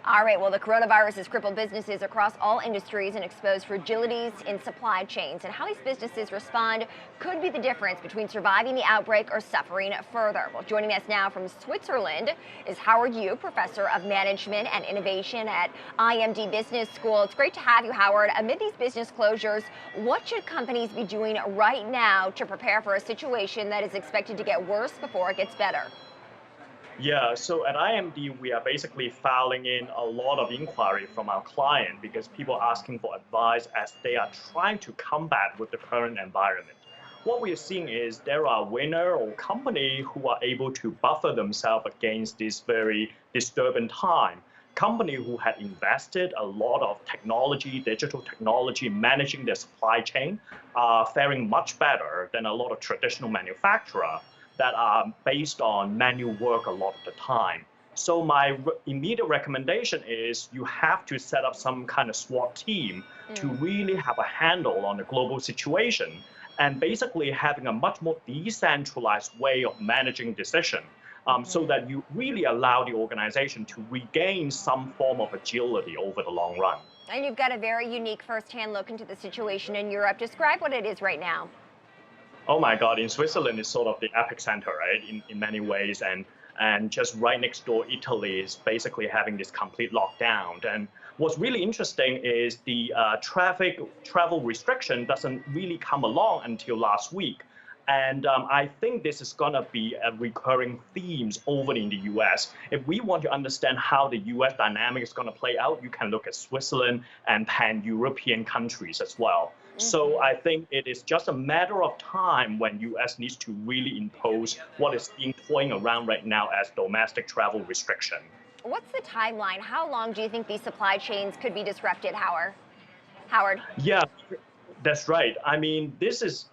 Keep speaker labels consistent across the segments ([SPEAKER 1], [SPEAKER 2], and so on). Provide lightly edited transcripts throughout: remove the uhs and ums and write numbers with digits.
[SPEAKER 1] All right, well, the coronavirus has crippled businesses across all industries and exposed fragilities in supply chains. And how these businesses respond could be the difference between surviving the outbreak or suffering further. Well, joining us now from Switzerland is Howard Yu, Professor of Management and Innovation at IMD Businesss School. It's great to have you, Howard. Amid these business closures, what should companies be doing right now to prepare for a situation that is expected to get worse before it gets better?
[SPEAKER 2] Yeah, so at IMD, we are basically filing in a lot of inquiry from our client because people are asking for advice as they are trying to combat with the current environment. What we are seeing is there are winner or company who are able to buffer themselves against this very disturbing time. Company who had invested a lot of technology, digital technology, managing their supply chain are faring much better than a lot of traditional manufacturer that are based on manual work a lot of the time. So my immediate recommendation is you have to set up some kind of SWAT team to really have a handle on the global situation and basically having a much more decentralized way of managing decision so that you really allow the organization to regain some form of agility over the long run.
[SPEAKER 1] And you've got a very unique firsthand look into the situation in Europe. Describe what it is right now.
[SPEAKER 2] Oh my God, in Switzerland is sort of the epicenter, right, in many ways. And just right next door, Italy is basically having this complete lockdown. And what's really interesting is the travel restriction doesn't really come along until last week. And I think this is going to be a recurring themes over in the US. If we want to understand how the US dynamic is going to play out, you can look at Switzerland and pan-European countries as well. So I think it is just a matter of time when US needs to really impose what is being toying around right now as domestic travel restriction.
[SPEAKER 1] What's the timeline? How long do you think these supply chains could be disrupted, Howard?
[SPEAKER 2] Yeah, that's right. I mean, this is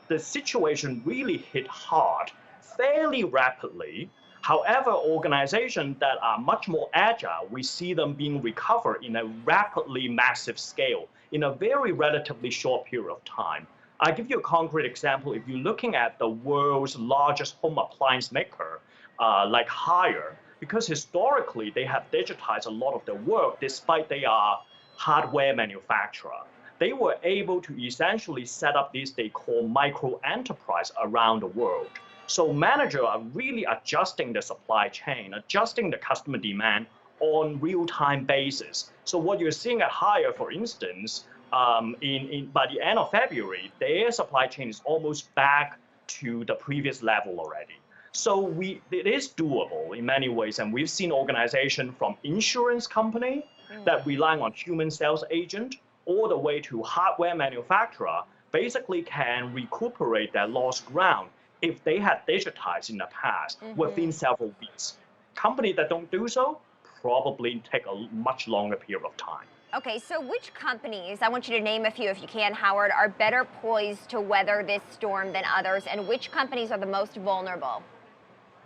[SPEAKER 2] the situation really hit hard fairly rapidly. However, organizations that are much more agile, we see them being recovered in a rapidly massive scale in a very relatively short period of time. I'll give you a concrete example. If you're looking at the world's largest home appliance maker, like Haier, because historically they have digitized a lot of their work despite they are hardware manufacturer. They were able to essentially set up this they call micro enterprise around the world. So managers are really adjusting the supply chain, adjusting the customer demand on real-time basis. So what you're seeing at Haier, for instance, by the end of February, their supply chain is almost back to the previous level already. So it is doable in many ways, and we've seen organizations from insurance company that rely on human sales agent all the way to hardware manufacturer basically can recuperate their lost ground if they had digitized in the past within several weeks. Companies that don't do so probably take a much longer period of time.
[SPEAKER 1] Okay, so which companies, I want you to name a few if you can, Howard, are better poised to weather this storm than others, and which companies are the most vulnerable?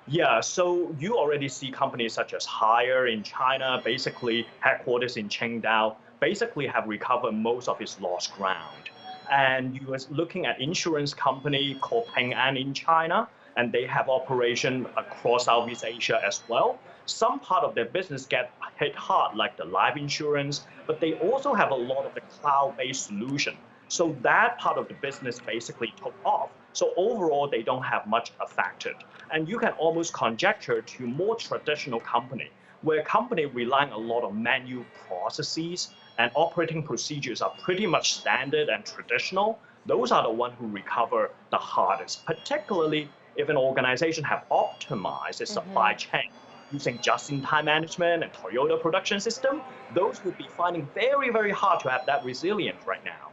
[SPEAKER 2] Yeah, so you already see companies such as Haier in China, basically headquarters in Qingdao, basically have recovered most of its lost ground. And you are looking at insurance company called Ping An in China, and they have operation across Southeast Asia as well. Some part of their business get hit hard, like the life insurance, but they also have a lot of the cloud-based solution. So that part of the business basically took off. So overall, they don't have much affected. And you can almost conjecture to more traditional company, where company relying a lot of manual processes and operating procedures are pretty much standard and traditional. Those are the ones who recover the hardest, particularly if an organization have optimized its supply chain using just-in-time management and Toyota production system. Those would be finding very, very hard to have that resilience right now.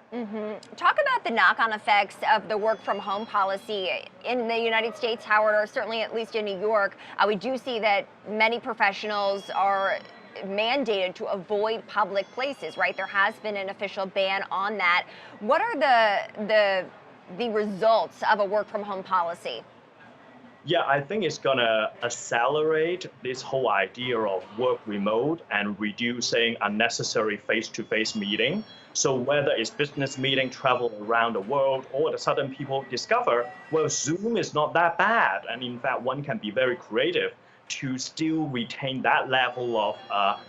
[SPEAKER 1] Talk about the knock-on effects of the work-from-home policy in the United States, Howard, or certainly at least in New York. We do see that many professionals are mandated to avoid public places, right? There has been an official ban on that. What are the results of a work-from-home policy?
[SPEAKER 2] Yeah, I think it's going to accelerate this whole idea of work remote and reducing unnecessary face-to-face meeting. So whether it's business meeting, travel around the world, all of a sudden people discover, well, Zoom is not that bad. And in fact, one can be very creative to still retain that level of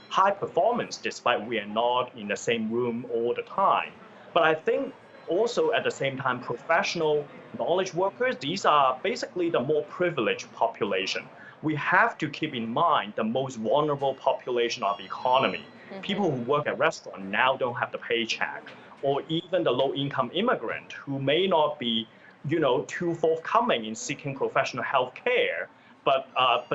[SPEAKER 2] high performance despite we are not in the same room all the time. But I think also at the same time, professional knowledge workers, these are basically the more privileged population. We have to keep in mind the most vulnerable population of the economy. People who work at restaurant now don't have the paycheck, or even the low-income immigrant who may not be, too forthcoming in seeking professional health care, but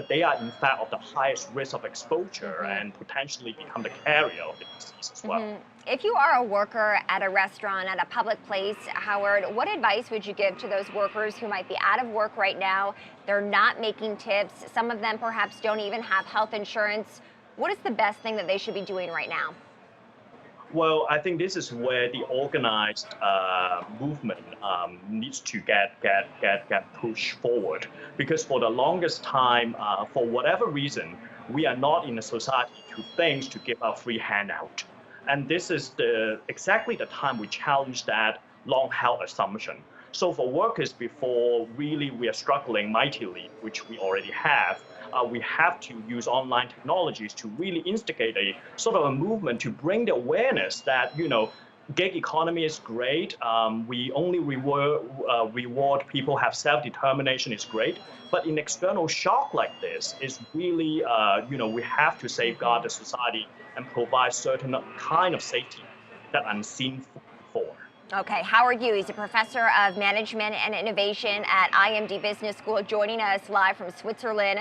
[SPEAKER 2] they are in fact of the highest risk of exposure and potentially become the carrier of the disease as well.
[SPEAKER 1] If you are a worker at a restaurant, at a public place, Howard, what advice would you give to those workers who might be out of work right now? They're not making tips. Some of them perhaps don't even have health insurance. What is the best thing that they should be doing right now?
[SPEAKER 2] Well, I think this is where the organized movement needs to get pushed forward, because for the longest time, for whatever reason, we are not in a society to things to give a free handout, and this is exactly the time we challenge that long-held assumption. So for workers, before really we are struggling mightily, which we already have, we have to use online technologies to really instigate a sort of a movement to bring the awareness that, gig economy is great. We only reward people have self-determination is great. But in external shock like this, is really, we have to safeguard the society and provide certain kind of safety that unseen before.
[SPEAKER 1] Okay, Howard Yu, he's a professor of management and innovation at IMD Business School, joining us live from Switzerland.